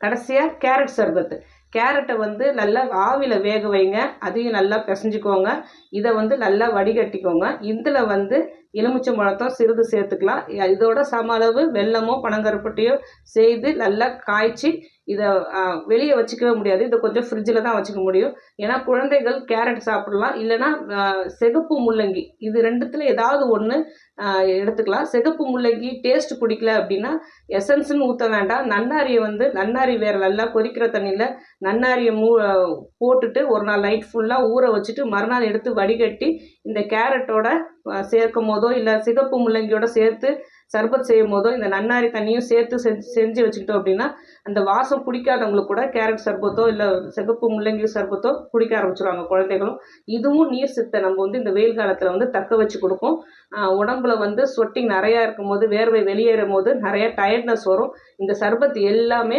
கடைசியாக கேரட் சர்பத்து. கேரட்டை வந்து நல்லா ஆவியில் வேக வைங்க, அதையும் நல்லா பிசைஞ்சிக்கோங்க. இதை வந்து நல்லா வடிகட்டிக்கோங்க. இதில் வந்து எலுமிச்சம்பழத்தோ சிறிது சேர்த்துக்கலாம். இதோட சம அளவு வெல்லமோ பனங்கருப்பட்டியோ செய்து நல்லா காய்ச்சி இதை வெளியே வச்சுக்கவே முடியாது. இதை கொஞ்சம் ஃப்ரிட்ஜில் தான் வச்சுக்க முடியும். ஏன்னா குழந்தைகள் கேரட் சாப்பிடலாம், இல்லைன்னா சிகப்பு முள்ளங்கி, இது ரெண்டுத்தில் ஏதாவது ஒன்று எடுத்துக்கலாம். சிகப்பு முள்ளங்கி டேஸ்ட் பிடிக்கல அப்படின்னா எசன்ஸ்ன்னு ஊற்ற வேண்டாம். நன்னாரியை வந்து நன்னாரி வேற நல்லா கொதிக்கிற தண்ணியில் நன்னாரியை போட்டுட்டு ஒரு நாள் நைட் ஃபுல்லாக ஊற வச்சுட்டு மறுநாள் எடுத்து வடிகட்டி இந்த கேரட்டோட சேர்க்கும் போதோ இல்லை சிகப்பு முள்ளங்கியோட சேர்த்து சர்பத் செய்யும் போதோ இந்த நன்னாரி தண்ணியும் சேர்த்து செஞ்சு வச்சுக்கிட்டோம் அப்படின்னா அந்த வாசம் பிடிக்காதவங்களுக்கு கூட கேரட் சர்பத்தோ இல்லை சிகப்பு முள்ளங்கி சர்பத்தோ குடிக்க ஆரம்பிச்சிருவாங்க குழந்தைகளும். இதுவும் நீர் சத்தை நம்ம வந்து இந்த வெயில் காலத்தில் வந்து தக்க வச்சு கொடுக்கும். உடம்புல வந்து ஸ்வெட்டிங் நிறையா இருக்கும் போது, வேர்வை வெளியேறும் போது நிறைய டயர்ட்னஸ் வரும். இந்த சர்பத் எல்லாமே